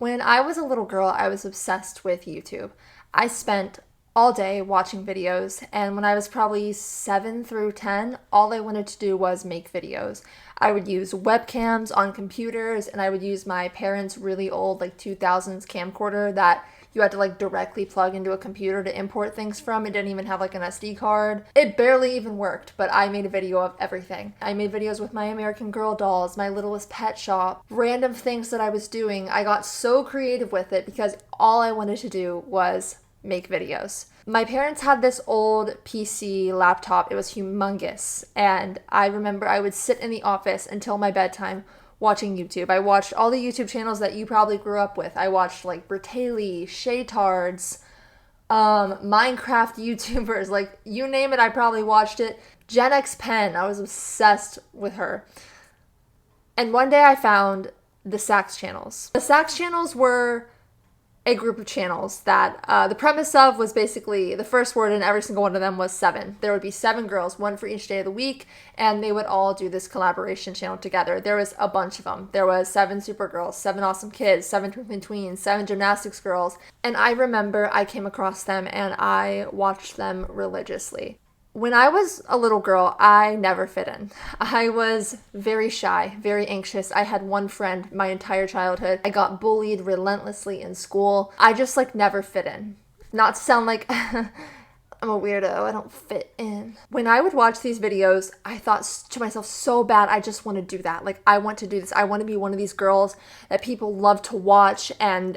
When I was a little girl, I was obsessed with YouTube. I spent all day watching videos, and when I was probably 7 through 10, all I wanted to do was make videos. I would use webcams on computers, and I would use my parents' really old, like 2000s camcorder that you had to like directly plug into a computer to import things from. It didn't even have like an SD card. It barely even worked, but I made a video of everything. I made videos with my American Girl dolls, my littlest pet shop, random things that I was doing. I got so creative with it because all I wanted to do was make videos. My parents had this old PC laptop. It was humongous. And I remember I would sit in the office until my bedtime watching YouTube. I watched all the YouTube channels that you probably grew up with. I watched like Bertaley, Shaytards, Minecraft YouTubers, like you name it, I probably watched it. Gen X Pen, I was obsessed with her. And one day I found the Sax channels. The Sax channels were a group of channels that the premise of was basically the first word in every single one of them was seven. There would be 7 girls, one for each day of the week, and they would all do this collaboration channel together. There was a bunch of them. There was 7SuperGirls, 7 Awesome Kids, 7 Twinkling Tweens, 7 Gymnastics Girls, and I remember I came across them and I watched them religiously. When I was a little girl, I never fit in. I was very shy, very anxious. I had one friend my entire childhood. I got bullied relentlessly in school. I just like never fit in. Not to sound like I'm a weirdo, I don't fit in. When I would watch these videos, I thought to myself so bad, I just want to do that. Like I want to do this. I want to be one of these girls that people love to watch and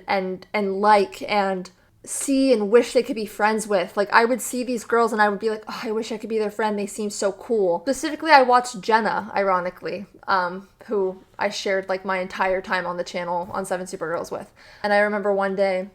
like and see and wish they could be friends with. Like I would see these girls and I would be like, oh, I wish I could be their friend. They seem so cool. Specifically, I watched Jenna, ironically, who I shared like my entire time on the channel on 7SuperGirls with. And I remember one day,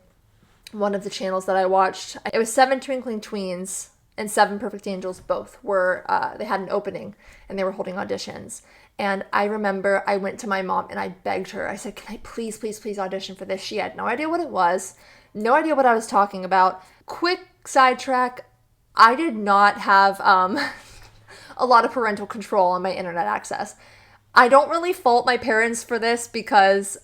one of the channels that I watched, it was 7 Twinkling Tweens and 7 Perfect Angels. Both were, they had an opening and they were holding auditions. And I remember I went to my mom and I begged her. I said, can I please audition for this? She had no idea what it was. No idea what I was talking about. Quick sidetrack. I did not have a lot of parental control on my internet access. I don't really fault my parents for this because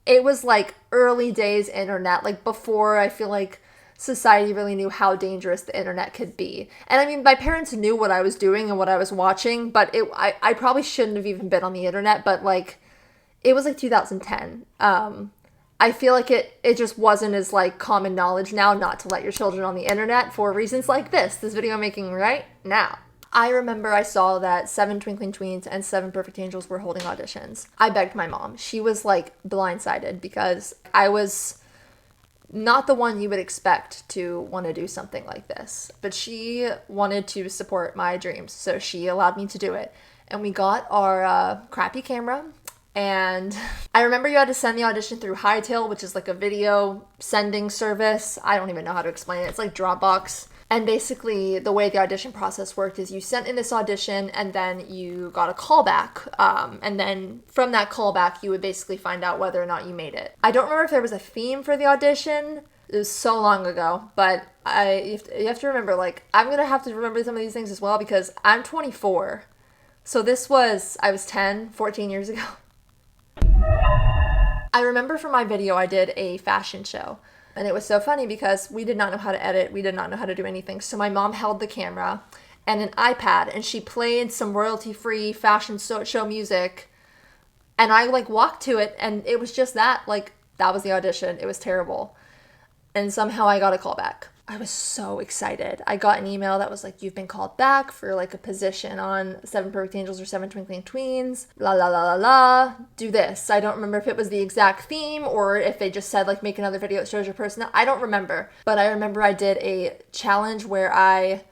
it was like early days internet, like before I feel like society really knew how dangerous the internet could be. And I mean, my parents knew what I was doing and what I was watching, but I probably shouldn't have even been on the internet, but like, it was like 2010. I feel like it just wasn't as like common knowledge now not to let your children on the internet for reasons like this video I'm making right now. I remember I saw that 7 Twinkling Tweens and 7 Perfect Angels were holding auditions. I begged my mom. She was like blindsided because I was not the one you would expect to want to do something like this. But she wanted to support my dreams, so she allowed me to do it. And we got our crappy camera. And I remember you had to send the audition through Hightail, which is like a video sending service. I don't even know how to explain it. It's like Dropbox. And basically the way the audition process worked is you sent in this audition and then you got a callback. And then from that callback, you would basically find out whether or not you made it. I don't remember if there was a theme for the audition. It was so long ago, but you have to remember, like, I'm going to have to remember some of these things as well because I'm 24. So I was 10, 14 years ago. I remember for my video, I did a fashion show. And it was so funny because we did not know how to edit. We did not know how to do anything. So my mom held the camera and an iPad and she played some royalty-free fashion show music. And I like walked to it and it was just that. Like, that was the audition. It was terrible. And somehow I got a call back. I was so excited. I got an email that was like, you've been called back for like a position on 7 Perfect Angels or 7 Twinkling Tweens. La la la la la. Do this. I don't remember if it was the exact theme or if they just said like make another video that shows your personality. I don't remember. But I remember I did a challenge where I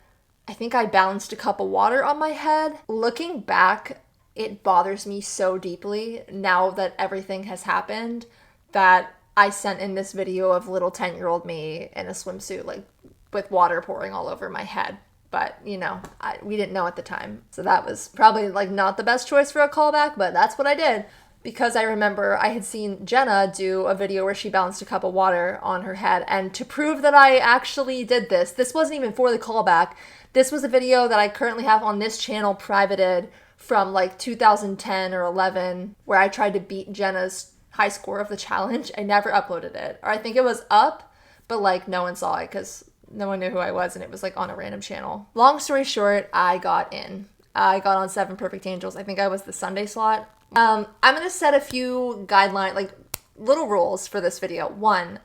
think I balanced a cup of water on my head. Looking back, it bothers me so deeply now that everything has happened that I sent in this video of little 10-year-old me in a swimsuit, like with water pouring all over my head. But, you know, we didn't know at the time. So that was probably like not the best choice for a callback, but that's what I did. Because I remember I had seen Jenna do a video where she balanced a cup of water on her head. And to prove that I actually did this wasn't even for the callback. This was a video that I currently have on this channel privated from like 2010 or 11, where I tried to beat Jenna's high score of the challenge, I never uploaded it. Or I think it was up, but like no one saw it because no one knew who I was and it was like on a random channel. Long story short, I got in. I got on 7 Perfect Angels. I think I was the Sunday slot. I'm going to set a few guidelines, like little rules for this video. One,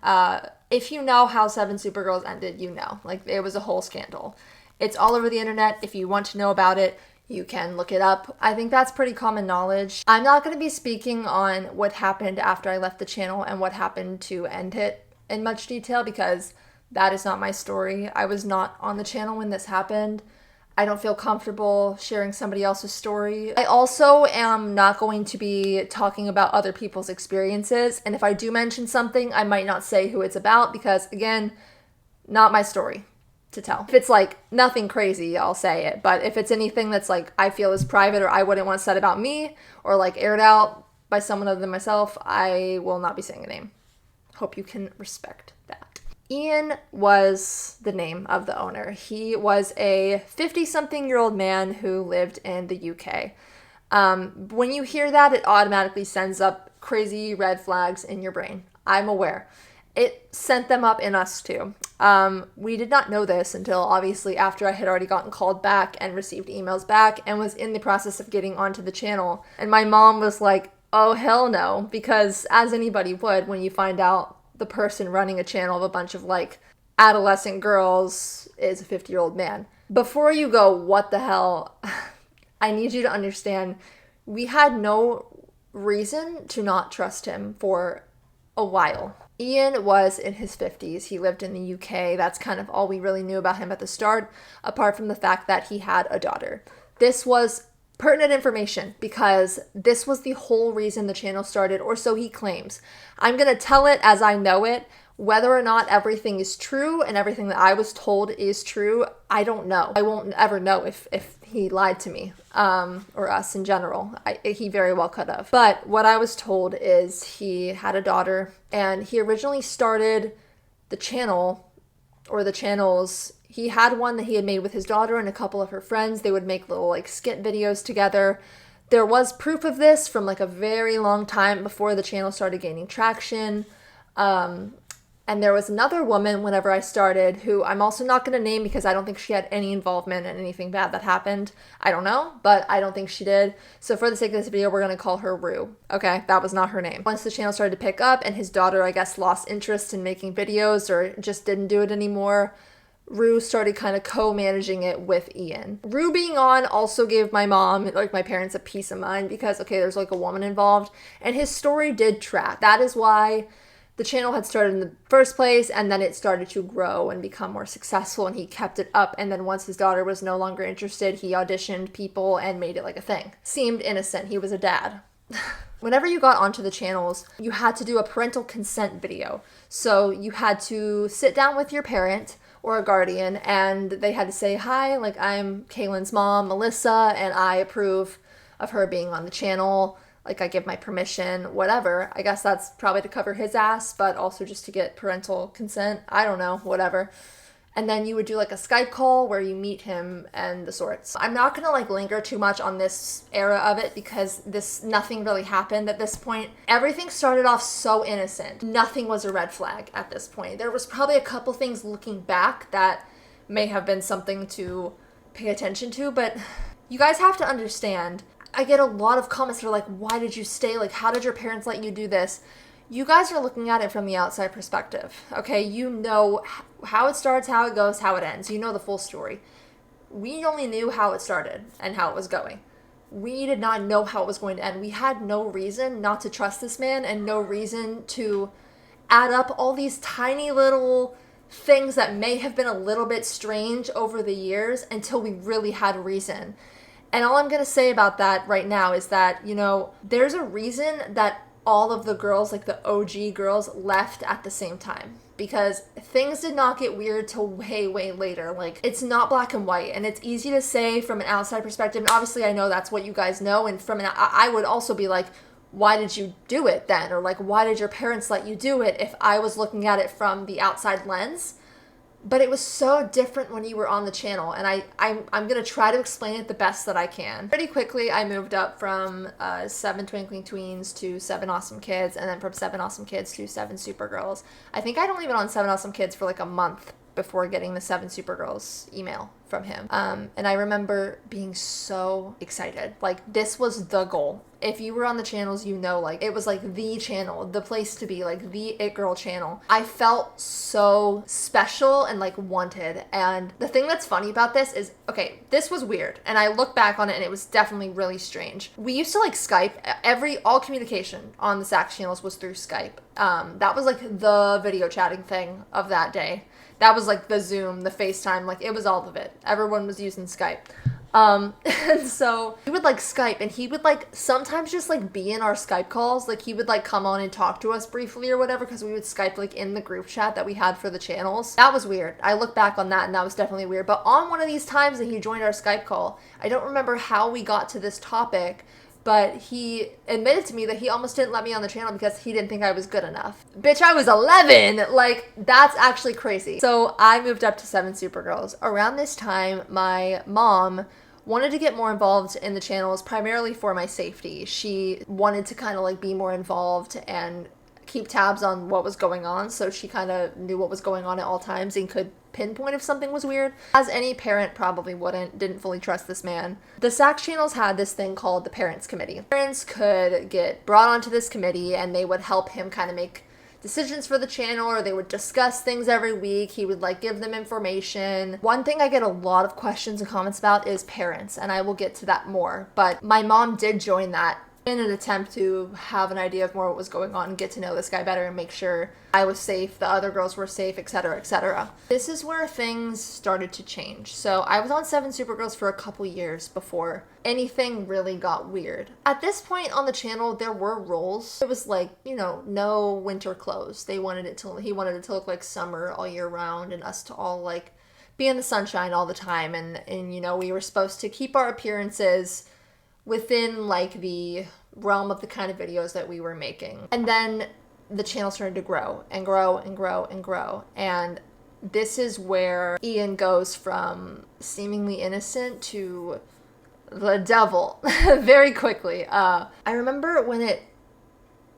if you know how 7Supergirls ended, you know. Like, it was a whole scandal. It's all over the internet. If you want to know about it, you can look it up. I think that's pretty common knowledge. I'm not going to be speaking on what happened after I left the channel and what happened to end it in much detail because that is not my story. I was not on the channel when this happened. I don't feel comfortable sharing somebody else's story. I also am not going to be talking about other people's experiences. And if I do mention something, I might not say who it's about because, again, not my story to tell. If it's like nothing crazy, I'll say it. But if it's anything that's like I feel is private or I wouldn't want said about me or like aired out by someone other than myself, I will not be saying a name. Hope you can respect that. Ian was the name of the owner. He was a 50-something-year-old man who lived in the UK. When you hear that, it automatically sends up crazy red flags in your brain. I'm aware. It sent them up in us too. We did not know this until obviously after I had already gotten called back and received emails back and was in the process of getting onto the channel. And my mom was like, oh, hell no, because as anybody would when you find out the person running a channel of a bunch of like adolescent girls is a 50-year-old man. Before you go, what the hell? I need you to understand, we had no reason to not trust him for a while. Ian was in his 50s. He lived in the UK. That's kind of all we really knew about him at the start, apart from the fact that he had a daughter. This was pertinent information because this was the whole reason the channel started, or so he claims. I'm going to tell it as I know it. Whether or not everything is true and everything that I was told is true, I don't know. I won't ever know if he lied to me or us in general. He very well could have. But what I was told is he had a daughter and he originally started the channel or the channels. He had one that he had made with his daughter and a couple of her friends. They would make little like skit videos together. There was proof of this from like a very long time before the channel started gaining traction. And there was another woman whenever I started who I'm also not going to name because I don't think she had any involvement in anything bad that happened. I don't know, but I don't think she did. So for the sake of this video, we're going to call her Rue. Okay, that was not her name. Once the channel started to pick up and his daughter, I guess, lost interest in making videos or just didn't do it anymore, Rue started kind of co-managing it with Ian. Rue being on also gave my mom, like my parents, a peace of mind because, okay, there's like a woman involved and his story did track. That is why the channel had started in the first place and then it started to grow and become more successful and he kept it up. And then once his daughter was no longer interested, he auditioned people and made it like a thing. Seemed innocent. He was a dad. Whenever you got onto the channels, you had to do a parental consent video. So you had to sit down with your parent or a guardian and they had to say, hi, like I'm Kaelyn's mom, Melissa, and I approve of her being on the channel. Like I give my permission, whatever. I guess that's probably to cover his ass, but also just to get parental consent. I don't know, whatever. And then you would do like a Skype call where you meet him and the sorts. I'm not gonna like linger too much on this era of it because nothing really happened at this point. Everything started off so innocent. Nothing was a red flag at this point. There was probably a couple things looking back that may have been something to pay attention to, but you guys have to understand, I get a lot of comments that are like, why did you stay? Like, how did your parents let you do this? You guys are looking at it from the outside perspective, okay? You know how it starts, how it goes, how it ends. You know the full story. We only knew how it started and how it was going. We did not know how it was going to end. We had no reason not to trust this man and no reason to add up all these tiny little things that may have been a little bit strange over the years until we really had reason. And all I'm going to say about that right now is that, you know, there's a reason that all of the girls, like the OG girls, left at the same time. Because things did not get weird till way, way later. Like, it's not black and white. And it's easy to say from an outside perspective. And obviously, I know that's what you guys know. And from I would also be like, why did you do it then? Or like, why did your parents let you do it? If I was looking at it from the outside lens, but it was so different when you were on the channel, and I'm gonna try to explain it the best that I can. Pretty quickly, I moved up from 7 Twinkling Tweens to 7 Awesome Kids, and then from 7 Awesome Kids to 7 Supergirls. I think I'd only been on 7 Awesome Kids for like a month before getting the 7 Supergirls email from him. And I remember being so excited. Like, this was the goal. If you were on the channels, you know, like, it was like the channel, the place to be, like the It Girl channel. I felt so special and like wanted. And the thing that's funny about this is, okay, this was weird. And I look back on it and it was definitely really strange. We used to like Skype. All communication on the Sax channels was through Skype. That was like the video chatting thing of that day. That was like the Zoom, the FaceTime, like it was all of it. Everyone was using Skype. And so we would like Skype, and he would like sometimes just like be in our Skype calls. Like he would like come on and talk to us briefly or whatever, because we would Skype like in the group chat that we had for the channels. That was weird. I look back on that and that was definitely weird. But on one of these times that he joined our Skype call, I don't remember how we got to this topic, but he admitted to me that he almost didn't let me on the channel because he didn't think I was good enough. Bitch, I was 11! Like, that's actually crazy. So I moved up to 7 Supergirls. Around this time, my mom wanted to get more involved in the channels, primarily for my safety. She wanted to kind of like be more involved and keep tabs on what was going on, so she kind of knew what was going on at all times and could pinpoint if something was weird, as any parent probably didn't fully trust this man. The Sax channels had this thing called the Parents Committee. Parents could get brought onto this committee and they would help him kind of make decisions for the channel, or they would discuss things every week. He would like give them information. One thing I get a lot of questions and comments about is parents, and I will get to that more, but my mom did join that in an attempt to have an idea of more what was going on and get to know this guy better and make sure I was safe, the other girls were safe, etc., etc. This is where things started to change. So I was on 7 Supergirls for a couple years before anything really got weird. At this point on the channel, there were rules. It was like, you know, no winter clothes. He wanted it to look like summer all year round, and us to all like be in the sunshine all the time. And you know, we were supposed to keep our appearances within like the realm of the kind of videos that we were making. And then the channel started to grow and grow and grow and grow. And this is where Ian goes from seemingly innocent to the devil very quickly. I remember when it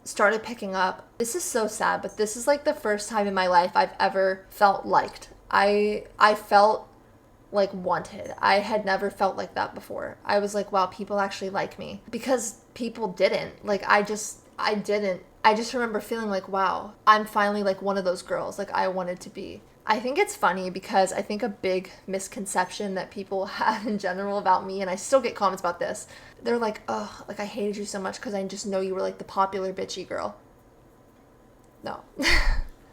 started picking up, this is so sad, but this is like the first time in my life I've ever felt liked. I felt like wanted. I had never felt like that before. I was like, wow, people actually like me, because people didn't. Like, I just remember feeling like, wow, I'm finally like one of those girls like I wanted to be. I think it's funny because I think a big misconception that people have in general about me, and I still get comments about this, they're like, oh, like I hated you so much because I just know you were like the popular bitchy girl. No.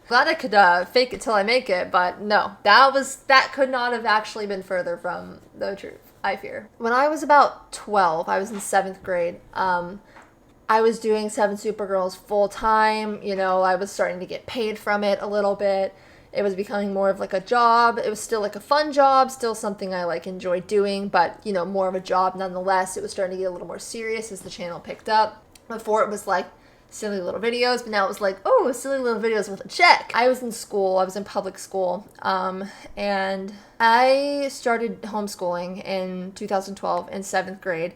Glad I could fake it till I make it, but no, that could not have actually been further from the truth, I fear. When I was about 12, I was in 7th grade, I was doing 7 Supergirls full time. You know, I was starting to get paid from it a little bit. It was becoming more of like a job. It was still like a fun job, still something I like enjoyed doing, but you know, more of a job nonetheless. It was starting to get a little more serious as the channel picked up. Before it was like silly little videos, but now it was like, oh, silly little videos with a check. I was in school, I was in public school, and I started homeschooling in 2012 in 7th grade.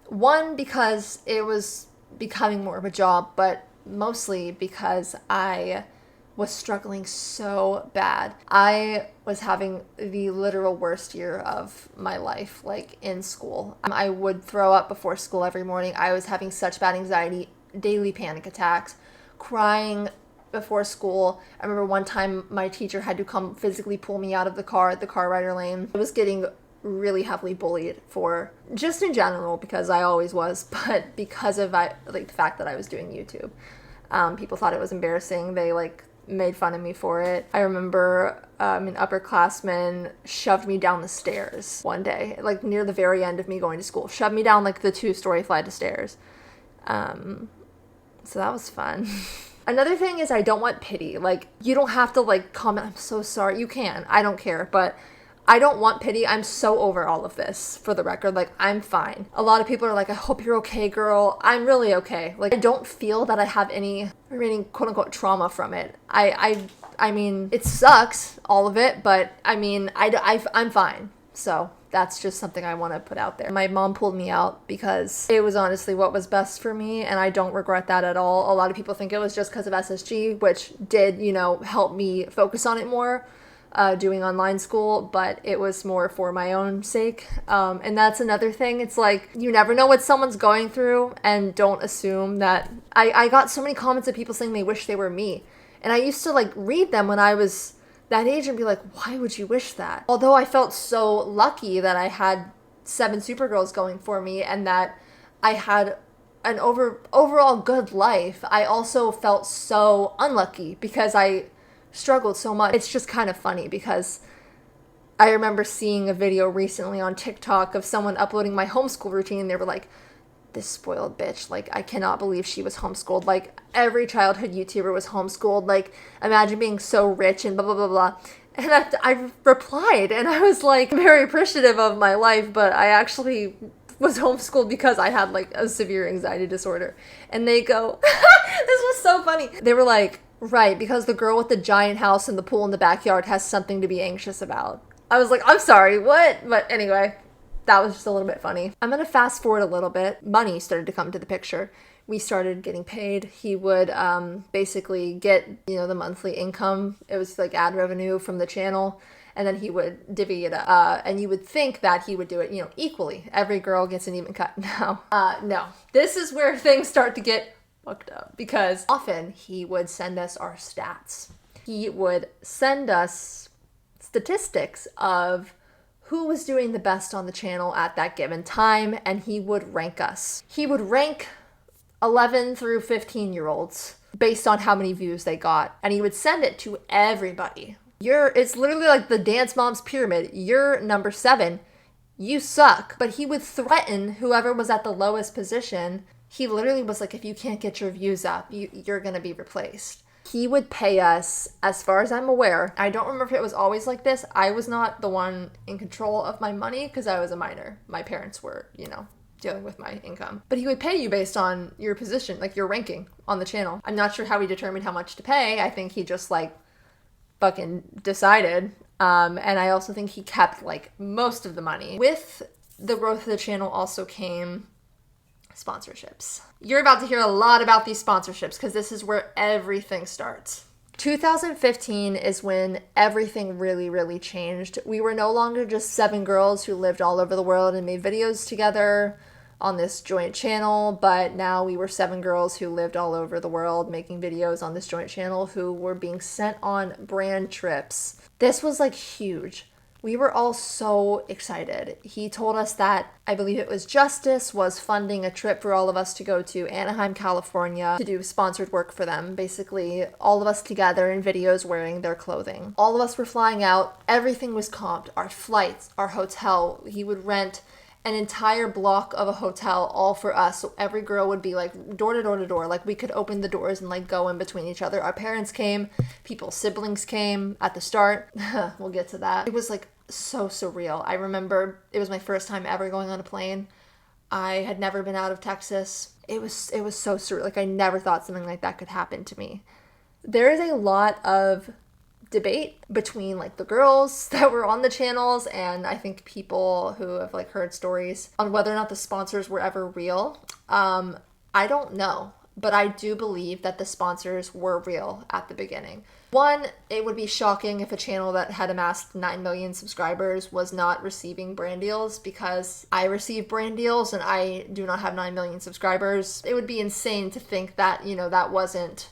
One, because it was becoming more of a job, but mostly because I was struggling so bad. I was having the literal worst year of my life, like in school. I would throw up before school every morning. I was having such bad anxiety, daily panic attacks, crying before school. I remember one time my teacher had to come physically pull me out of the car at the car rider lane. I was getting really heavily bullied for just in general, because I always was, but because of like the fact that I was doing YouTube. People thought it was embarrassing. They like made fun of me for it. I remember an upperclassman shoved me down the stairs one day, like near the very end of me going to school, shoved me down like the 2-story flight of stairs. So that was fun. Another thing is I don't want pity. Like, you don't have to like comment, I'm so sorry. You can, I don't care, but I don't want pity. I'm so over all of this, for the record. Like, I'm fine. A lot of people are like, I hope you're okay, girl. I'm really okay. Like, I don't feel that I have any remaining quote unquote trauma from it. I mean, it sucks, all of it, but I mean, I'm fine. So that's just something I want to put out there. My mom pulled me out because it was honestly what was best for me, and I don't regret that at all. A lot of people think it was just because of SSG, which did, you know, help me focus on it more, doing online school, but it was more for my own sake. And that's another thing. It's like, you never know what someone's going through, and don't assume that. I got so many comments of people saying they wish they were me. And I used to like read them when I was that age and be like, why would you wish that? Although I felt so lucky that I had 7Supergirls going for me and that I had an overall good life, I also felt so unlucky because I struggled so much. It's just kind of funny because I remember seeing a video recently on TikTok of someone uploading my homeschool routine, and they were like, this spoiled bitch, like, I cannot believe she was homeschooled. Like, every childhood YouTuber was homeschooled. Like, imagine being so rich and blah, blah, blah, blah. And I replied, and I was, like, very appreciative of my life, but I actually was homeschooled because I had, like, a severe anxiety disorder. And they go, this was so funny. They were like, right, because the girl with the giant house and the pool in the backyard has something to be anxious about. I was like, I'm sorry, what? But anyway, that was just a little bit funny. I'm gonna fast forward a little bit. Money started to come to the picture. We started getting paid. He would basically get, you know, the monthly income. It was like ad revenue from the channel, and then he would divvy it up. And you would think that he would do it, you know, equally. Every girl gets an even cut. No. This is where things start to get fucked up, because often he would send us our stats. He would send us statistics of who was doing the best on the channel at that given time, and he would rank us. He would rank 11 through 15-year-olds based on how many views they got, and he would send it to everybody. It's literally like the Dance Moms pyramid. You're number 7. You suck. But he would threaten whoever was at the lowest position. He literally was like, if you can't get your views up, you're gonna be replaced. He would pay us, as far as I'm aware, I don't remember if it was always like this. I was not the one in control of my money because I was a minor. My parents were, you know, dealing with my income. But he would pay you based on your position, like your ranking on the channel. I'm not sure how he determined how much to pay. I think he just like fucking decided. And I also think he kept like most of the money. With the growth of the channel also came sponsorships. You're about to hear a lot about these sponsorships because this is where everything starts. 2015 is when everything really, really changed. We were no longer just 7 girls who lived all over the world and made videos together on this joint channel, but now we were 7 girls who lived all over the world making videos on this joint channel who were being sent on brand trips. This was like huge. We were all so excited. He told us that, I believe it was Justice, was funding a trip for all of us to go to Anaheim, California to do sponsored work for them. Basically, all of us together in videos wearing their clothing. All of us were flying out. Everything was comped. Our flights, our hotel. He would rent an entire block of a hotel all for us, so every girl would be like door to door to door. Like, we could open the doors and like go in between each other. Our parents came, people's siblings came at the start. We'll get to that. It was like so surreal. I remember it was my first time ever going on a plane. I had never been out of Texas. It was so surreal. Like, I never thought something like that could happen to me. There is a lot of debate between like the girls that were on the channels and I think people who have like heard stories on whether or not the sponsors were ever real. I don't know, but I do believe that the sponsors were real at the beginning. One, it would be shocking if a channel that had amassed 9 million subscribers was not receiving brand deals, because I receive brand deals and I do not have 9 million subscribers. It would be insane to think that, you know, that wasn't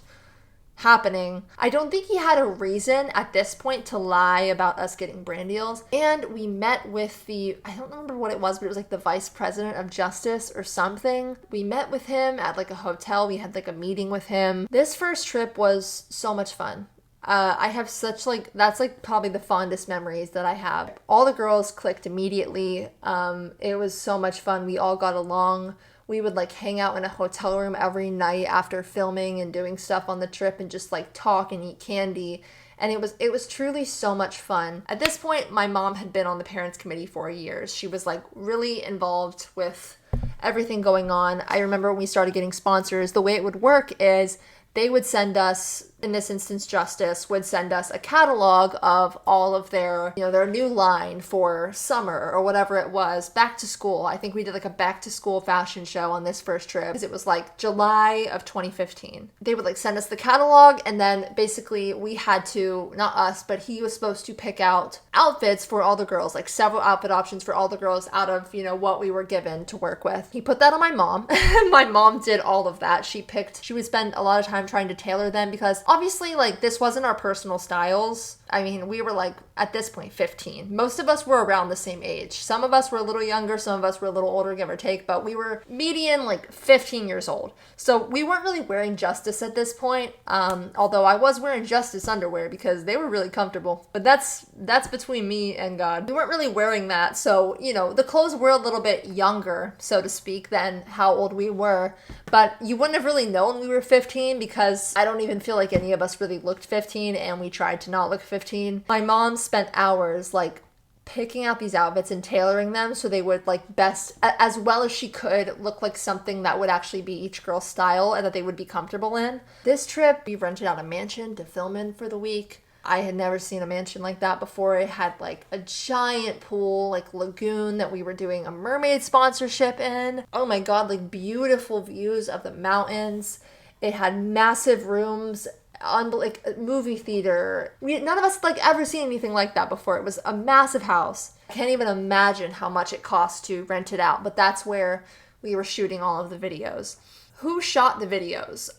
happening. I don't think he had a reason at this point to lie about us getting brand deals. And we met with I don't remember what it was, but it was like the vice president of justice or something. We met with him at like a hotel. We had like a meeting with him. This first trip was so much fun. I have such like, that's like probably the fondest memories that I have. All the girls clicked immediately. It was so much fun. We all got along. We would like hang out in a hotel room every night after filming and doing stuff on the trip and just like talk and eat candy And it was truly so much fun. At this point, my mom had been on the parents committee for years. She was like really involved with everything going on. I remember when we started getting sponsors, the way it would work is they would send us, in this instance, Justice would send us a catalog of all of their, their new line for summer or whatever it was, back to school. I think we did like a back to school fashion show on this first trip because it was like July of 2015. They would like send us the catalog, and then basically we had to, not us, but he was supposed to pick out outfits for all the girls, like several outfit options for all the girls out of, what we were given to work with. He put that on my mom. My mom did all of that. She would spend a lot of time trying to tailor them because obviously like this wasn't our personal styles. I mean, we were like at this point 15. Most of us were around the same age. Some of us were a little younger, some of us were a little older, give or take, but we were median like 15 years old. So we weren't really wearing Justice at this point. Although I was wearing Justice underwear because they were really comfortable. But that's between me and God. We weren't really wearing that. So, the clothes were a little bit younger, so to speak, than how old we were. But you wouldn't have really known we were 15 because I don't even feel like any of us really looked 15, and we tried to not look 15. My mom spent hours like picking out these outfits and tailoring them so they would like best, as well as she could, look like something that would actually be each girl's style and that they would be comfortable in. This trip, we rented out a mansion to film in for the week. I had never seen a mansion like that before. It had like a giant pool, like lagoon that we were doing a mermaid sponsorship in. Oh my God, like beautiful views of the mountains. It had massive rooms on like a movie theater. None of us like ever seen anything like that before. It was a massive house. I can't even imagine how much it cost to rent it out, but that's where we were shooting all of the videos. Who shot the videos?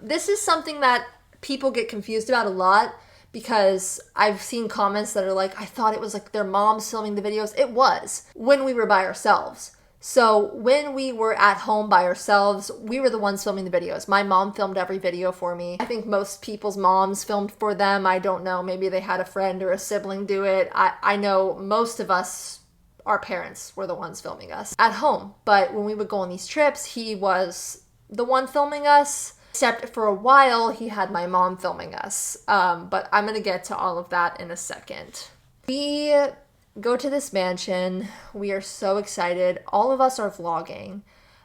This is something that people get confused about a lot, because I've seen comments that are like, I thought it was like their moms filming the videos. It was when we were by ourselves. So when we were at home by ourselves, we were the ones filming the videos. My mom filmed every video for me. I think most people's moms filmed for them. I don't know. Maybe they had a friend or a sibling do it. I know most of us, our parents were the ones filming us at home. But when we would go on these trips, he was the one filming us. Except for a while, he had my mom filming us. But I'm going to get to all of that in a second. We go to this mansion. We are so excited. All of us are vlogging.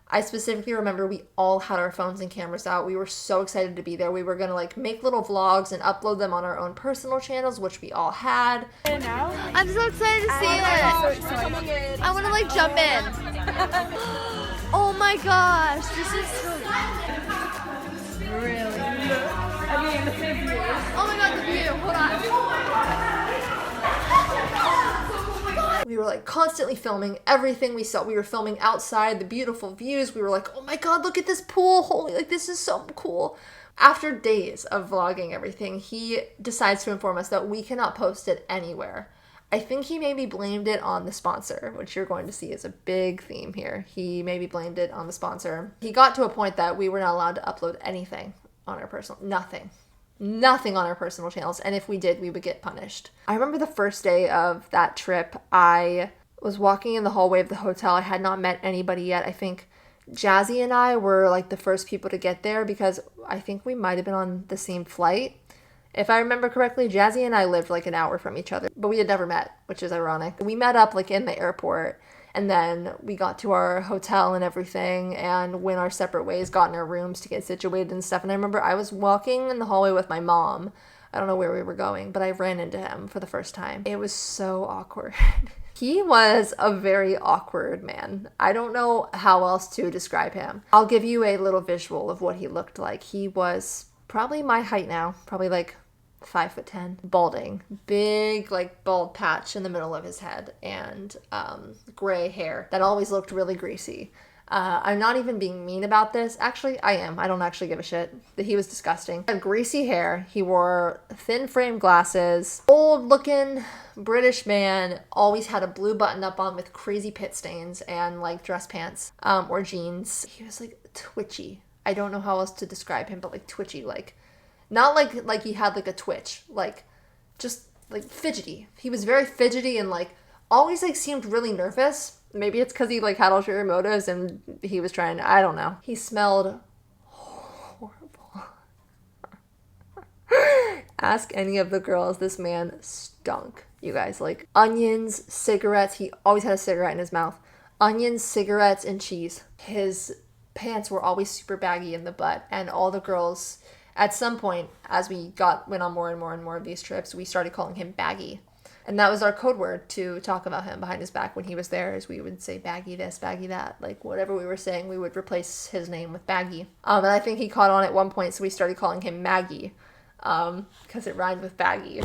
I specifically remember we all had our phones and cameras out. We were so excited to be there. We were going to like make little vlogs and upload them on our own personal channels, which we all had. And now? I'm so excited to see it. I want to like jump in. Oh my gosh. This is so really? I mean, the view. Oh my God, the view. Hold on. We were like constantly filming everything we saw. We were filming outside, the beautiful views. We were like, oh my God, look at this pool. Holy, like this is so cool. After days of vlogging everything, he decides to inform us that we cannot post it anywhere. I think he maybe blamed it on the sponsor, which you're going to see is a big theme here. He maybe blamed it on the sponsor. He got to a point that we were not allowed to upload anything on our personal, nothing on our personal channels. And if we did, we would get punished. I remember the first day of that trip, I was walking in the hallway of the hotel. I had not met anybody yet. I think Jazzy and I were like the first people to get there because I think we might have been on the same flight. If I remember correctly, Jazzy and I lived like an hour from each other, but we had never met, which is ironic. We met up like in the airport, and then we got to our hotel and everything and went our separate ways, got in our rooms to get situated and stuff. And I remember I was walking in the hallway with my mom. I don't know where we were going, but I ran into him for the first time. It was so awkward. He was a very awkward man. I don't know how else to describe him. I'll give you a little visual of what he looked like. He was probably my height now, probably like 5'10", balding, big like bald patch in the middle of his head, and gray hair that always looked really greasy. I'm not even being mean about this. Actually, I am. I don't actually give a shit. He was disgusting. He had greasy hair. He wore thin frame glasses. Old looking British man. Always had a blue button up on with crazy pit stains and like dress pants or jeans. He was like twitchy. I don't know how else to describe him, but like twitchy, like not like he had like a twitch, like just like fidgety. He was very fidgety and like always like seemed really nervous. Maybe it's because he like had ulterior motives and he was trying to, I don't know. He smelled horrible. Ask any of the girls, this man stunk, you guys. Like onions, cigarettes. He always had a cigarette in his mouth. Onions, cigarettes, and cheese. His pants were always super baggy in the butt, and all the girls, at some point, as we went on more and more and more of these trips, we started calling him Baggy. And that was our code word to talk about him behind his back when he was there, is we would say Baggy this, Baggy that. Like, whatever we were saying, we would replace his name with Baggy. And I think he caught on at one point, so we started calling him Maggie, because it rhymed with baggy.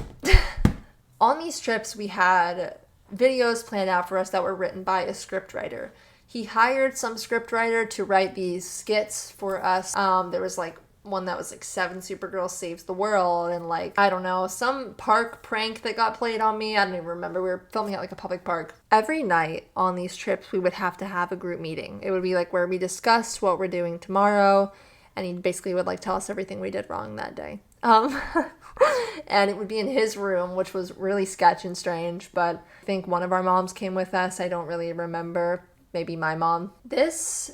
On these trips, we had videos planned out for us that were written by a scriptwriter. He hired some scriptwriter to write these skits for us. There was like one that was like SevenSuperGirls Saves the World, and like, I don't know, some park prank that got played on me. I don't even remember. We were filming at like a public park. Every night on these trips, we would have to have a group meeting. It would be like where we discussed what we're doing tomorrow, and he basically would like tell us everything we did wrong that day. And it would be in his room, which was really sketch and strange, but I think one of our moms came with us. I don't really remember. Maybe my mom. This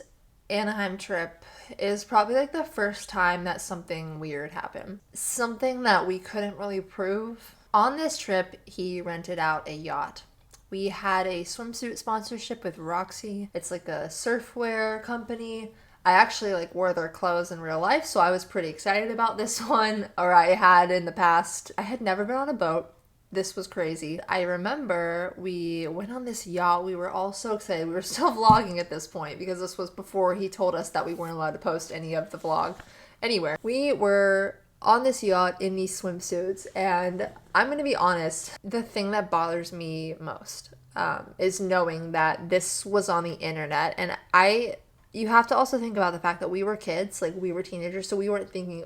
Anaheim trip is probably like the first time that something weird happened. Something that we couldn't really prove. On this trip, he rented out a yacht. We had a swimsuit sponsorship with Roxy. It's like a surfwear company. I actually like wore their clothes in real life, so I was pretty excited about this one. Or I had in the past. I had never been on a boat. This was crazy. I remember we went on this yacht. We were all so excited. We were still vlogging at this point because this was before he told us that we weren't allowed to post any of the vlog anywhere. We were on this yacht in these swimsuits, and I'm going to be honest, the thing that bothers me most is knowing that this was on the internet, and you have to also think about the fact that we were kids, like we were teenagers, so we weren't thinking,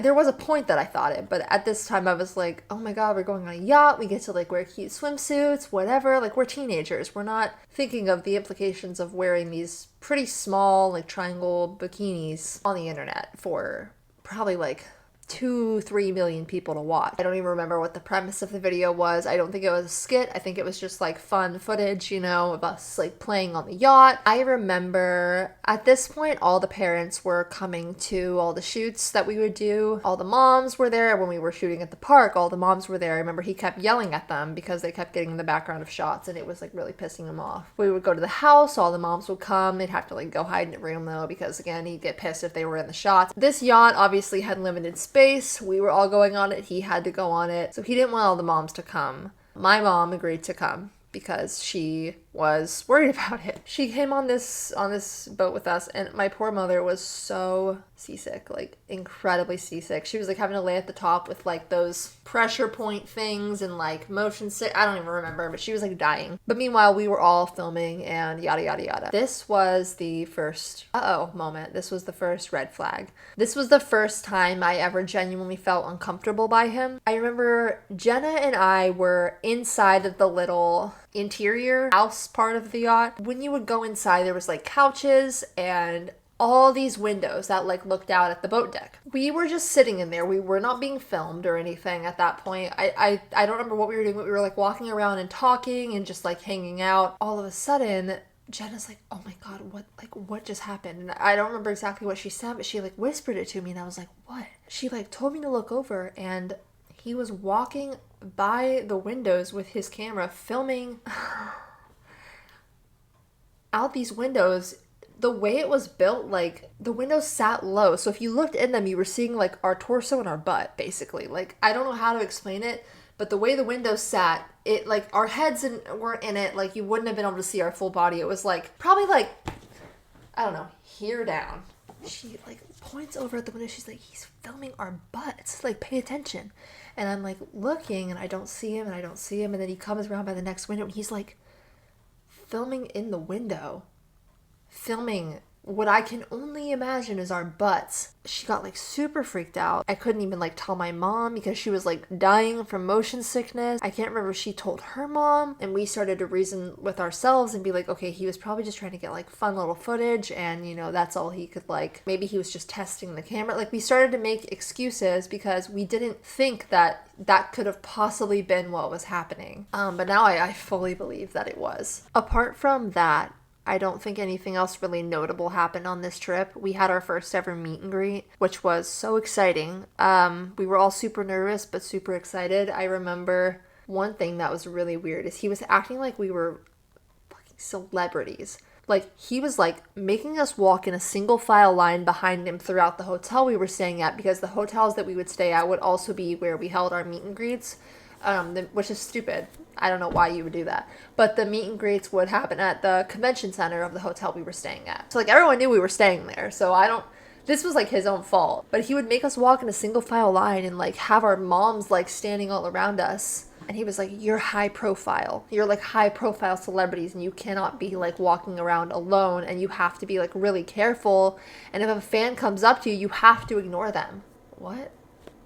there was a point that I thought it, but at this time I was like, oh my god, we're going on a yacht, we get to like wear cute swimsuits, whatever, like we're teenagers, we're not thinking of the implications of wearing these pretty small like triangle bikinis on the internet for probably like 2-3 million people to watch. I don't even remember what the premise of the video was. I don't think it was a skit. I think it was just like fun footage, you know, of us like playing on the yacht. I remember at this point all the parents were coming to all the shoots that we would do. All the moms were there when we were shooting at the park. All the moms were there. I remember he kept yelling at them because they kept getting in the background of shots, and it was like really pissing him off. We would go to the house, all the moms would come. They'd have to like go hide in a room though, because again, he'd get pissed if they were in the shots. This yacht obviously had limited space. We were all going on it. He had to go on it. So he didn't want all the moms to come. My mom agreed to come because she was worried about it. She came on this boat with us, and my poor mother was so seasick, like incredibly seasick. She was like having to lay at the top with like those pressure point things and like motion sick. I don't even remember, but she was like dying. But meanwhile, we were all filming and yada yada yada. This was the first moment. This was the first red flag. This was the first time I ever genuinely felt uncomfortable by him. I remember Jenna and I were inside of the little interior house part of the yacht. When you would go inside, there was like couches and all these windows that like looked out at the boat deck. We were just sitting in there. We were not being filmed or anything at that point. I don't remember what we were doing, but we were like walking around and talking and just like hanging out. All of a sudden, Jenna's like, oh my god, what just happened? And I don't remember exactly what she said, but she like whispered it to me, and I was like, what? She like told me to look over, and he was walking by the windows with his camera filming out these windows. The way it was built, like the windows sat low, so if you looked in them, you were seeing like our torso and our butt, basically. Like, I don't know how to explain it, but the way the windows sat, it like our heads weren't in it, like you wouldn't have been able to see our full body. It was like probably like, I don't know, here down. She like points over at the window. She's like, he's filming our butts, like pay attention. And I'm like looking, and I don't see him, and then he comes around by the next window, and he's like filming in the window, filming what I can only imagine is our butts. She got like super freaked out. I couldn't even like tell my mom because she was like dying from motion sickness. I can't remember if she told her mom, and we started to reason with ourselves and be like, okay, he was probably just trying to get like fun little footage, and you know, that's all he could like, maybe he was just testing the camera. Like, we started to make excuses because we didn't think that could have possibly been what was happening. But now I fully believe that it was. Apart from that, I don't think anything else really notable happened on this trip. We had our first ever meet and greet, which was so exciting. We were all super nervous, but super excited. I remember one thing that was really weird is he was acting like we were fucking celebrities. Like, he was, like, making us walk in a single file line behind him throughout the hotel we were staying at, because the hotels that we would stay at would also be where we held our meet and greets, which is stupid. I don't know why you would do that. But the meet and greets would happen at the convention center of the hotel we were staying at. So, like, everyone knew we were staying there, so this was, like, his own fault. But he would make us walk in a single file line and, like, have our moms, like, standing all around us. And he was like, you're high profile. You're like high profile celebrities and you cannot be like walking around alone and you have to be like really careful. And if a fan comes up to you, you have to ignore them. What?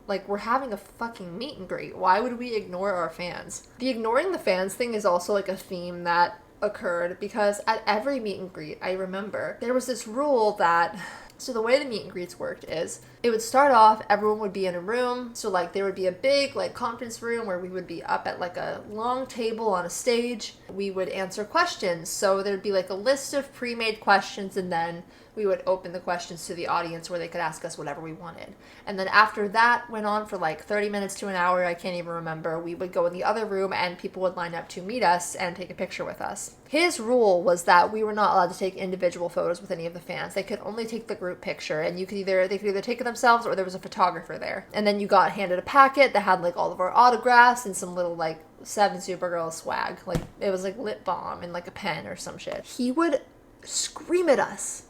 Like, we're having a fucking meet and greet. Why would we ignore our fans? The ignoring the fans thing is also like a theme that occurred because at every meet and greet, I remember there was this rule that... So the way the meet and greets worked is it would start off, everyone would be in a room. So like there would be a big like conference room where we would be up at like a long table on a stage. We would answer questions. So there'd be like a list of pre-made questions and then we would open the questions to the audience where they could ask us whatever we wanted. And then after that went on for like 30 minutes to an hour, I can't even remember, we would go in the other room and people would line up to meet us and take a picture with us. His rule was that we were not allowed to take individual photos with any of the fans. They could only take the group picture and they could either take it themselves or there was a photographer there. And then you got handed a packet that had like all of our autographs and some little like SevenSuperGirls swag. Like it was like lip balm and like a pen or some shit. He would scream at us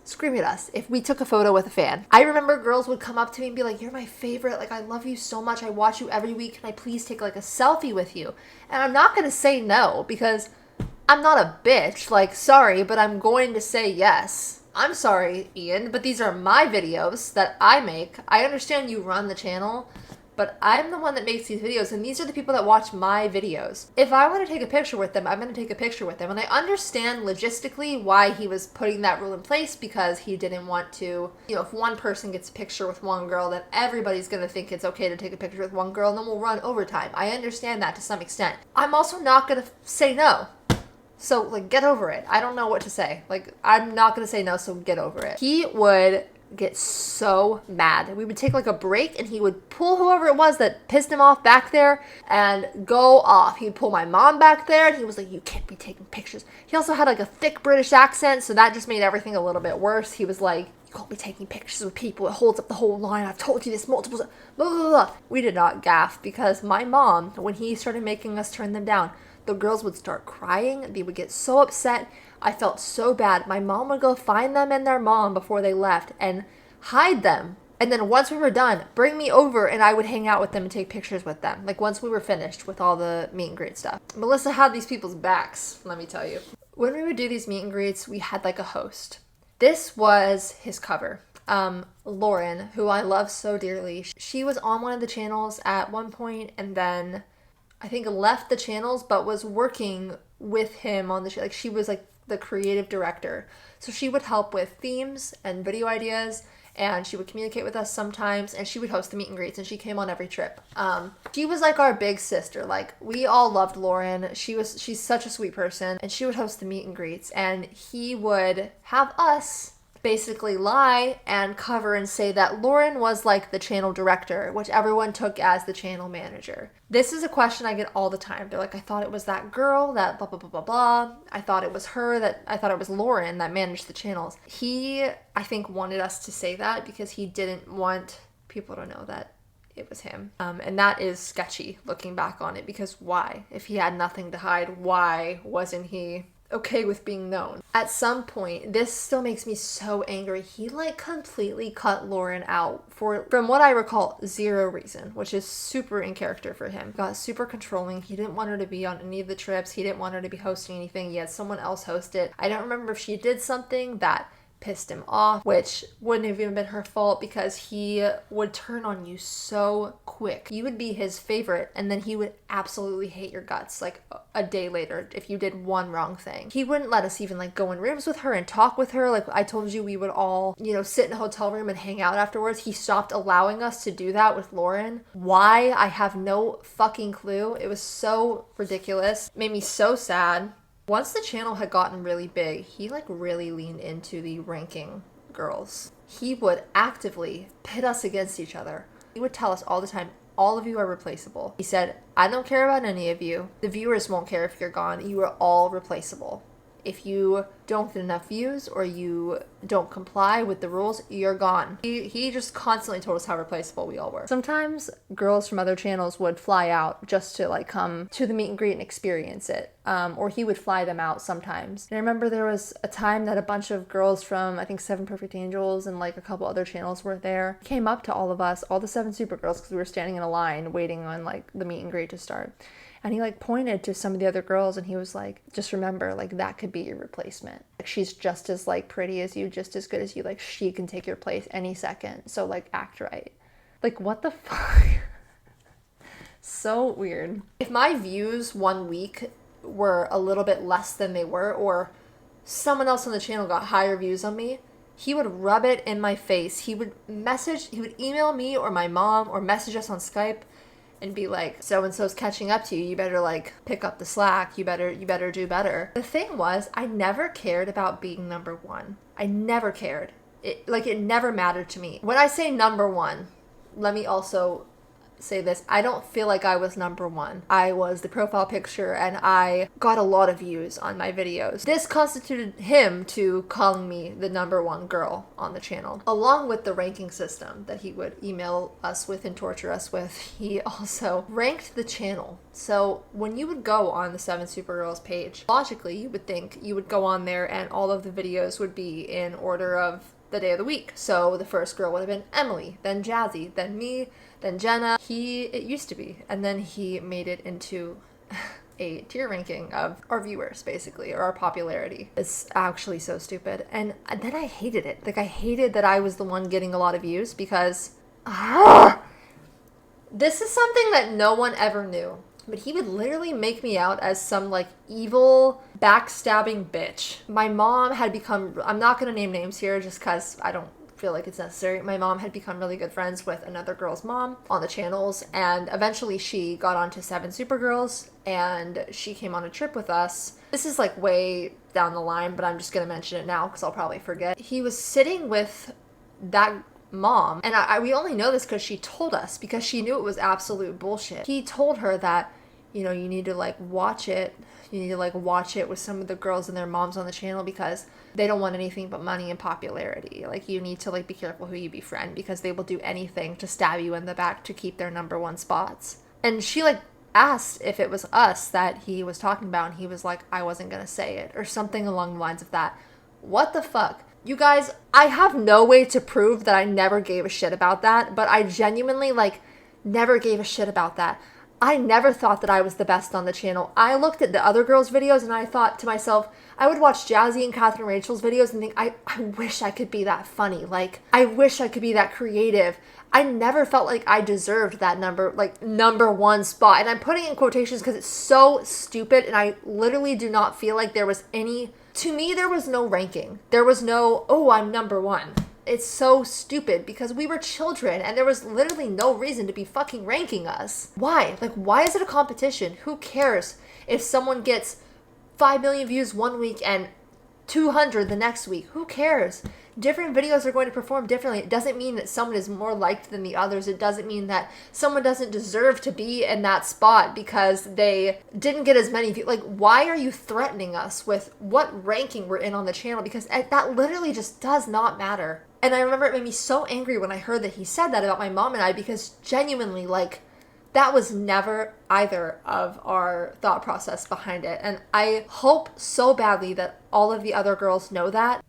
if we took a photo with a fan. I remember girls would come up to me and be like, you're my favorite, like I love you so much, I watch you every week, can I please take like a selfie with you? And I'm not gonna say no because I'm not a bitch, like sorry, but I'm going to say yes. I'm sorry, Ian, but these are my videos that I make. I understand you run the channel, but I'm the one that makes these videos, and these are the people that watch my videos. If I want to take a picture with them, I'm going to take a picture with them. And I understand logistically why he was putting that rule in place, because he didn't want to, if one person gets a picture with one girl, then everybody's going to think it's okay to take a picture with one girl, and then we'll run overtime. I understand that to some extent. I'm also not going to say no. So, like, get over it. I don't know what to say. Like, I'm not going to say no, so get over it. He would get so mad. We would take like a break and he would pull whoever it was that pissed him off back there and go off. He'd pull my mom back there and he was like, you can't be taking pictures. He also had like a thick British accent, so that just made everything a little bit worse. He was like, you can't be taking pictures with people. It holds up the whole line. I've told you this multiple times. Blah, blah, blah. We did not gaff because my mom, when he started making us turn them down, the girls would start crying. They would get so upset. I felt so bad. My mom would go find them and their mom before they left and hide them. And then once we were done, bring me over and I would hang out with them and take pictures with them. Like once we were finished with all the meet and greet stuff. Melissa had these people's backs, let me tell you. When we would do these meet and greets, we had like a host. This was his cover. Lauren, who I love so dearly. She was on one of the channels at one point and then I think left the channels but was working with him on the show. Like she was like the creative director. So she would help with themes and video ideas and she would communicate with us sometimes and she would host the meet and greets and she came on every trip. She was like our big sister. Like we all loved Lauren. She's such a sweet person and she would host the meet and greets and he would have us basically lie and cover and say that Lauren was like the channel director, which everyone took as the channel manager. This is a question I get all the time. They're like, I thought it was that girl that blah, blah, blah, blah, blah. I thought it was Lauren that managed the channels. He, I think, wanted us to say that because he didn't want people to know that it was him. And that is sketchy looking back on it because why? If he had nothing to hide, why wasn't he okay with being known? At some point, this still makes me so angry. He like completely cut Lauren out for, from what I recall, zero reason, which is super in character for him. Got super controlling. He didn't want her to be on any of the trips. He didn't want her to be hosting anything. He had someone else host it. I don't remember if she did something that pissed him off, which wouldn't have even been her fault because he would turn on you so quick. You would be his favorite and then he would absolutely hate your guts like a day later if you did one wrong thing. He wouldn't let us even like go in rooms with her and talk with her. Like I told you, we would all, sit in a hotel room and hang out afterwards. He stopped allowing us to do that with Lauren. Why? I have no fucking clue. It was so ridiculous. Made me so sad. Once the channel had gotten really big, he like really leaned into the ranking girls. He would actively pit us against each other. He would tell us all the time, all of you are replaceable. He said, I don't care about any of you. The viewers won't care if you're gone. You are all replaceable. If you don't get enough views or you don't comply with the rules, you're gone. He just constantly told us how replaceable we all were. Sometimes girls from other channels would fly out just to like come to the meet and greet and experience it. Or he would fly them out sometimes. And I remember there was a time that a bunch of girls from, I think, Seven Perfect Angels and like a couple other channels were there. Came up to all of us, all the Seven Supergirls, because we were standing in a line waiting on like the meet and greet to start. And he like pointed to some of the other girls and he was like, just remember, like that could be your replacement. Like she's just as like pretty as you, just as good as you. Like she can take your place any second. So like act right. Like what the fuck? So weird. If my views one week were a little bit less than they were, or someone else on the channel got higher views on me, he would rub it in my face. He would email me or my mom or message us on Skype and be like, so-and-so's catching up to you. You better like pick up the slack. You better do better. The thing was, I never cared about being number one. I never cared. It never mattered to me. When I say number one, let me also say this. I don't feel like I was number one. I was the profile picture and I got a lot of views on my videos. This constituted him to calling me the number one girl on the channel. Along with the ranking system that he would email us with and torture us with, he also ranked the channel. So when you would go on the Seven Supergirls page, logically you would think you would go on there and all of the videos would be in order of the day of the week. So the first girl would have been Emily, then Jazzy, then me, then Jenna. It used to be. And then he made it into a tier ranking of our viewers, basically, or our popularity. It's actually so stupid. And then I hated it. Like, I hated that I was the one getting a lot of views because this is something that no one ever knew. But he would literally make me out as some, like, evil, backstabbing bitch. My mom had become, I'm not going to name names here just because I don't feel like it's necessary. My mom had become really good friends with another girl's mom on the channels, and eventually she got onto Seven Supergirls, and she came on a trip with us. This is, like, way down the line, but I'm just going to mention it now because I'll probably forget. He was sitting with that mom, and we only know this because she told us, because she knew it was absolute bullshit. He told her that, you know, you need to like watch it. You need to like watch it with some of the girls and their moms on the channel because they don't want anything but money and popularity. Like you need to like be careful who you befriend because they will do anything to stab you in the back to keep their number one spots. And she like asked if it was us that he was talking about, and he was like, I wasn't gonna say it, or something along the lines of that. What the fuck? You guys, I have no way to prove that I never gave a shit about that, but I genuinely like never gave a shit about that. I never thought that I was the best on the channel. I looked at the other girls' videos and I thought to myself, I would watch Jazzy and Catherine Rachel's videos and think, I wish I could be that funny. Like, I wish I could be that creative. I never felt like I deserved that number one spot. And I'm putting it in quotations because it's so stupid, and I literally do not feel like there was any, to me, there was no ranking. There was no, oh, I'm number one. It's so stupid because we were children and there was literally no reason to be fucking ranking us. Why? Like, why is it a competition? Who cares if someone gets 5 million views one week and 200 the next week? Who cares? Different videos are going to perform differently. It doesn't mean that someone is more liked than the others. It doesn't mean that someone doesn't deserve to be in that spot because they didn't get as many views. Like, why are you threatening us with what ranking we're in on the channel? Because that literally just does not matter. And I remember it made me so angry when I heard that he said that about my mom and I, because genuinely, like, that was never either of our thought process behind it. And I hope so badly that all of the other girls know that.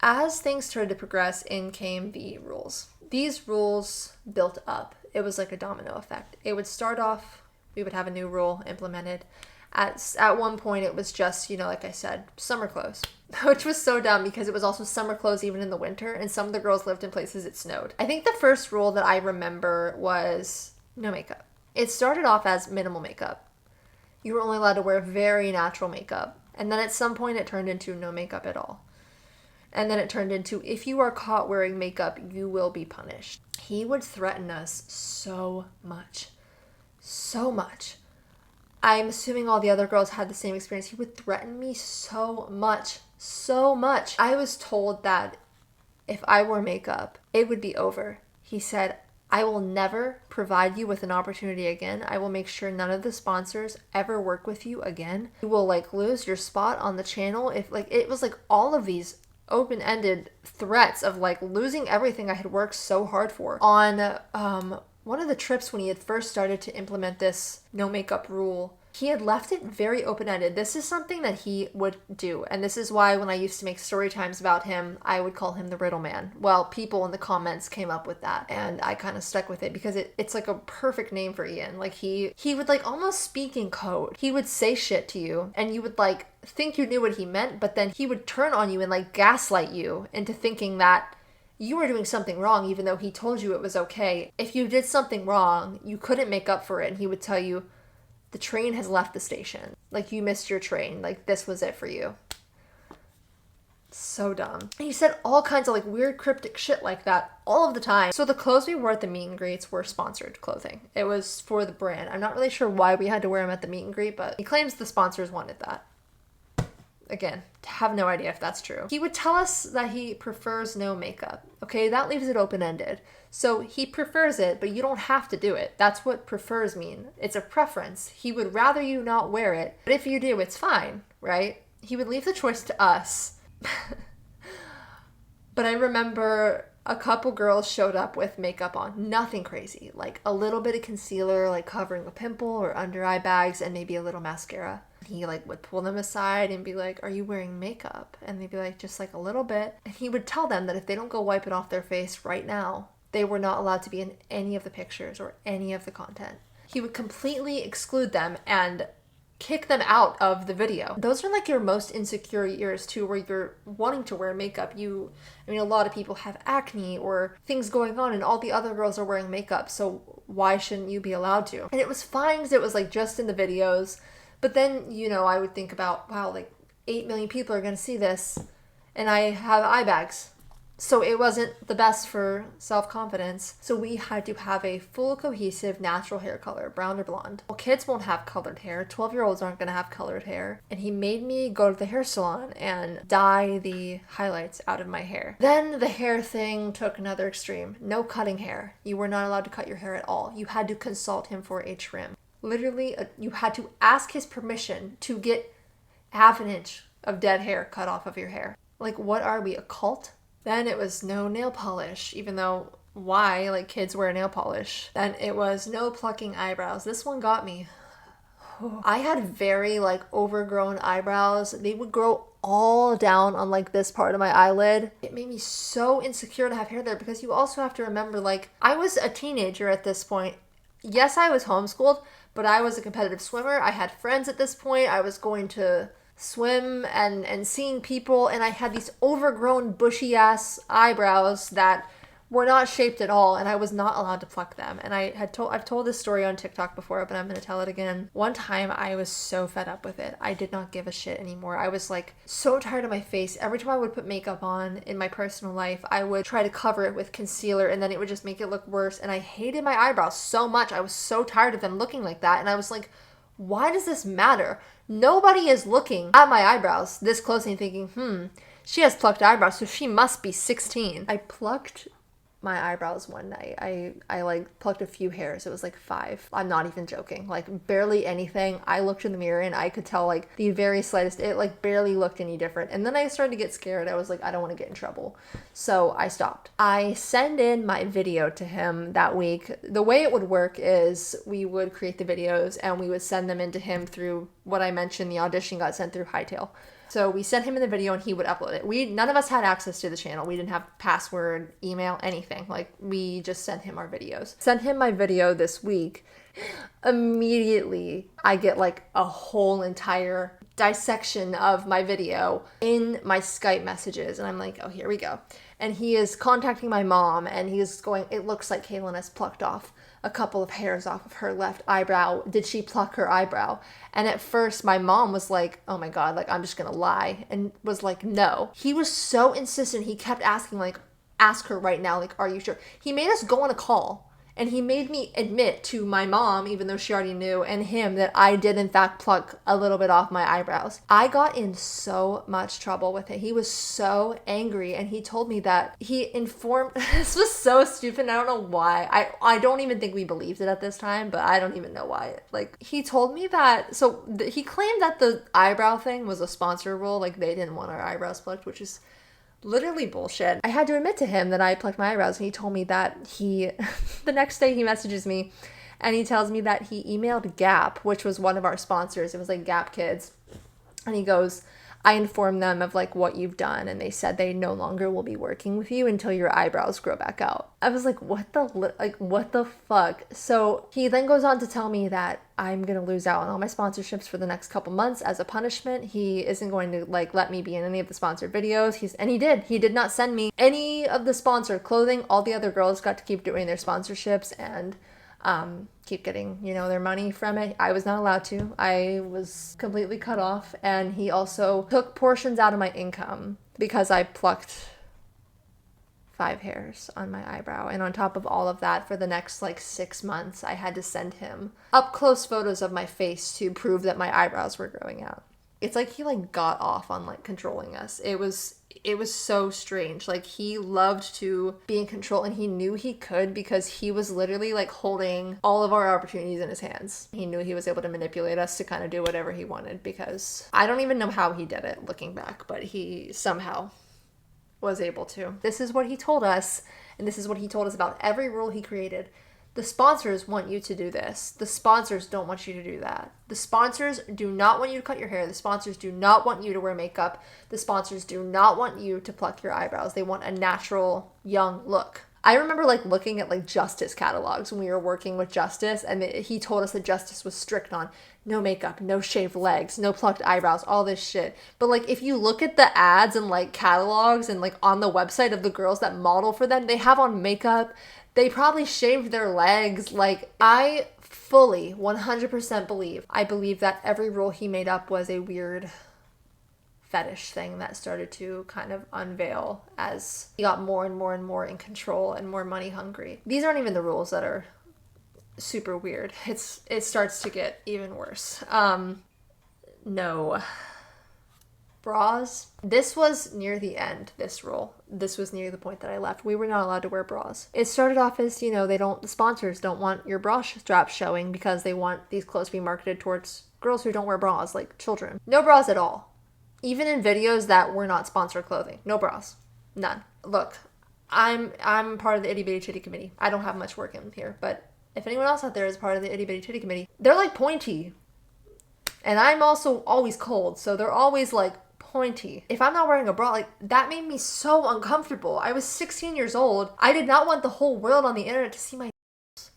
As things started to progress, in came the rules. These rules built up. It was like a domino effect. It would start off, we would have a new rule implemented. At one point, it was just, you know, like I said, summer clothes, which was so dumb because it was also summer clothes even in the winter, and some of the girls lived in places it snowed. I think the first rule that I remember was no makeup. It started off as minimal makeup. You were only allowed to wear very natural makeup, and then at some point it turned into no makeup at all. And then it turned into, if you are caught wearing makeup, you will be punished. He would threaten us so much. So much. I'm assuming all the other girls had the same experience. He would threaten me so much, so much. I was told that if I wore makeup, it would be over. He said, I will never provide you with an opportunity again. I will make sure none of the sponsors ever work with you again. You will like lose your spot on the channel. If like, it was like all of these open-ended threats of like losing everything I had worked so hard for. On one of the trips when he had first started to implement this no makeup rule, he had left it very open-ended. This is something that he would do. And this is why when I used to make story times about him, I would call him the riddle man. Well, people in the comments came up with that. And I kind of stuck with it because it's like a perfect name for Ian. Like he would like almost speak in code. He would say shit to you and you would like think you knew what he meant, but then he would turn on you and like gaslight you into thinking that you were doing something wrong even though he told you it was okay. If you did something wrong, you couldn't make up for it. And he would tell you, the train has left the station. Like, you missed your train. Like, this was it for you. So dumb. And he said all kinds of, like, weird cryptic shit like that all of the time. So the clothes we wore at the meet and greets were sponsored clothing. It was for the brand. I'm not really sure why we had to wear them at the meet and greet, but he claims the sponsors wanted that. Again, have no idea if that's true. He would tell us that he prefers no makeup. Okay, that leaves it open-ended. So he prefers it, but you don't have to do it. That's what prefers mean. It's a preference. He would rather you not wear it, but if you do, it's fine, right? He would leave the choice to us. But I remember a couple girls showed up with makeup on. Nothing crazy. Like a little bit of concealer, like covering a pimple or under eye bags, and maybe a little mascara. He like would pull them aside and be like, are you wearing makeup? And they'd be like, just like a little bit. And he would tell them that if they don't go wipe it off their face right now, they were not allowed to be in any of the pictures or any of the content. He would completely exclude them and kick them out of the video. Those are like your most insecure years too, where you're wanting to wear makeup. I mean, a lot of people have acne or things going on and all the other girls are wearing makeup. So why shouldn't you be allowed to? And it was fine because it was like just in the videos. But then, I would think about, wow, like 8 million people are going to see this and I have eye bags. So it wasn't the best for self-confidence. So we had to have a full cohesive natural hair color, brown or blonde. Well, kids won't have colored hair. 12-year-olds aren't going to have colored hair. And he made me go to the hair salon and dye the highlights out of my hair. Then the hair thing took another extreme. No cutting hair. You were not allowed to cut your hair at all. You had to consult him for a trim. Literally, you had to ask his permission to get half an inch of dead hair cut off of your hair. Like, what are we, a cult? Then it was no nail polish, even though why? Like, kids wear nail polish. Then it was no plucking eyebrows. This one got me. I had very, like, overgrown eyebrows. They would grow all down on, like, this part of my eyelid. It made me so insecure to have hair there because you also have to remember, like, I was a teenager at this point. Yes, I was homeschooled, but I was a competitive swimmer. I had friends at this point. I was going to swim and seeing people, and I had these overgrown bushy ass eyebrows that were not shaped at all, and I was not allowed to pluck them. And I've told this story on TikTok before, but I'm going to tell it again. One time I was so fed up with it. I did not give a shit anymore. I was like so tired of my face. Every time I would put makeup on in my personal life, I would try to cover it with concealer and then it would just make it look worse. And I hated my eyebrows so much. I was so tired of them looking like that. And I was like, why does this matter? Nobody is looking at my eyebrows this closely and thinking, she has plucked eyebrows, so she must be 16. I plucked my eyebrows one night. I like plucked a few hairs. It was like 5. I'm not even joking. Like barely anything. I looked in the mirror and I could tell like the very slightest, it like barely looked any different. And then I started to get scared. I was like, I don't want to get in trouble. So I stopped. I send in my video to him that week. The way it would work is we would create the videos and we would send them into him through what I mentioned, the audition got sent through Hightail. So we sent him in the video and he would upload it. None of us had access to the channel. We didn't have password, email, anything. Like, we just sent him our videos. Sent him my video this week. Immediately, I get like a whole entire dissection of my video in my Skype messages. And I'm like, oh, here we go. And he is contacting my mom and he's going, it looks like Kaelyn has plucked off a couple of hairs off of her left eyebrow. Did she pluck her eyebrow? And at first my mom was like, oh my God, like I'm just gonna lie, and was like, no. He was so insistent. He kept asking like, ask her right now, like, are you sure? He made us go on a call And he made me admit to my mom, even though she already knew, and him, that I did in fact pluck a little bit off my eyebrows. I got in so much trouble with it. He was so angry, and he told me that he informed, this was so stupid, I don't know why. I don't even think we believed it at this time, but I don't even know why. Like, he told me that, he claimed that the eyebrow thing was a sponsor rule, like they didn't want our eyebrows plucked, which is literally bullshit. I had to admit to him that I plucked my eyebrows, and he told me that the next day he messages me and he tells me that he emailed Gap, which was one of our sponsors. It was like Gap Kids. And he goes, I informed them of like what you've done, and they said they no longer will be working with you until your eyebrows grow back out. I was like, what the fuck? So he then goes on to tell me that I'm gonna lose out on all my sponsorships for the next couple months as a punishment. He isn't going to like let me be in any of the sponsored videos. He did not send me any of the sponsored clothing. All the other girls got to keep doing their sponsorships and keep getting, their money from it. I was not allowed to. I was completely cut off. And he also took portions out of my income because I plucked 5 hairs on my eyebrow. And on top of all of that, for the next like 6 months, I had to send him up close photos of my face to prove that my eyebrows were growing out. It's like he like got off on like controlling us. It was so strange. Like, he loved to be in control, and he knew he could because he was literally like holding all of our opportunities in his hands. He knew he was able to manipulate us to kind of do whatever he wanted, because I don't even know how he did it looking back, but he somehow was able to. This is what he told us, and this is what he told us about every rule he created. The sponsors want you to do this. The sponsors don't want you to do that. The sponsors do not want you to cut your hair. The sponsors do not want you to wear makeup. The sponsors do not want you to pluck your eyebrows. They want a natural, young look. I remember like looking at like Justice catalogs when we were working with Justice, and he told us that Justice was strict on no makeup, no shaved legs, no plucked eyebrows, all this shit. But like, if you look at the ads and like catalogs and like on the website of the girls that model for them, they have on makeup. They probably shaved their legs. Like, I fully 100% believe that every rule he made up was a weird fetish thing that started to kind of unveil as he got more and more and more in control and more money hungry. These aren't even the rules that are super weird. It starts to get even worse. No. Bras. This was near the end, this rule. This was near the point that I left. We were not allowed to wear bras. It started off as, the sponsors don't want your bra straps showing because they want these clothes to be marketed towards girls who don't wear bras, like children. No bras at all. Even in videos that were not sponsored clothing. No bras. None. Look, I'm part of the Itty Bitty Titty Committee. I don't have much work in here, but if anyone else out there is part of the Itty Bitty Titty Committee, they're like pointy. And I'm also always cold, so they're always like pointy. If I'm not wearing a bra, like, that made me so uncomfortable. I was 16 years old. I did not want the whole world on the internet to see my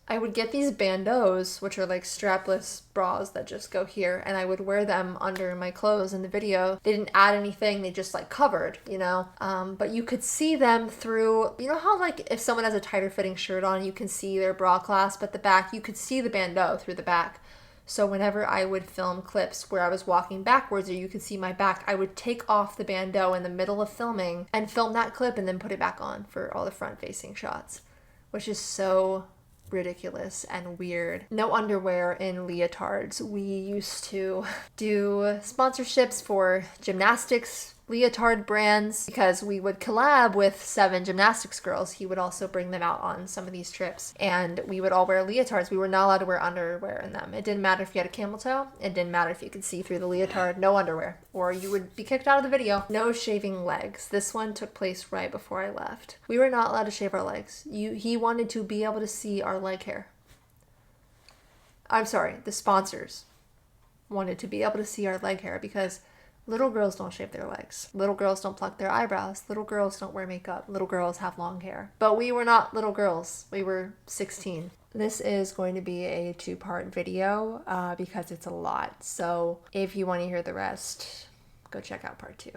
I would get these bandeaus, which are like strapless bras that just go here, and I would wear them under my clothes in the video. They didn't add anything, they just like covered, but you could see them through, how like if someone has a tighter fitting shirt on, you can see their bra clasp at the back, you could see the bandeau through the back. So whenever I would film clips where I was walking backwards or you could see my back, I would take off the bandeau in the middle of filming and film that clip and then put it back on for all the front-facing shots, which is so ridiculous and weird. No underwear in leotards. We used to do sponsorships for gymnastics leotard brands because we would collab with 7 gymnastics girls. He would also bring them out on some of these trips, and we would all wear leotards. We were not allowed to wear underwear in them. It didn't matter if you had a camel toe. It didn't matter if you could see through the leotard. No underwear, or you would be kicked out of the video. No shaving legs. This one took place right before I left. We were not allowed to shave our legs. He wanted to be able to see our leg hair. I'm sorry, the sponsors wanted to be able to see our leg hair because little girls don't shave their legs. Little girls don't pluck their eyebrows. Little girls don't wear makeup. Little girls have long hair. But we were not little girls. We were 16. This is going to be a 2-part video because it's a lot. So if you want to hear the rest, go check out part 2.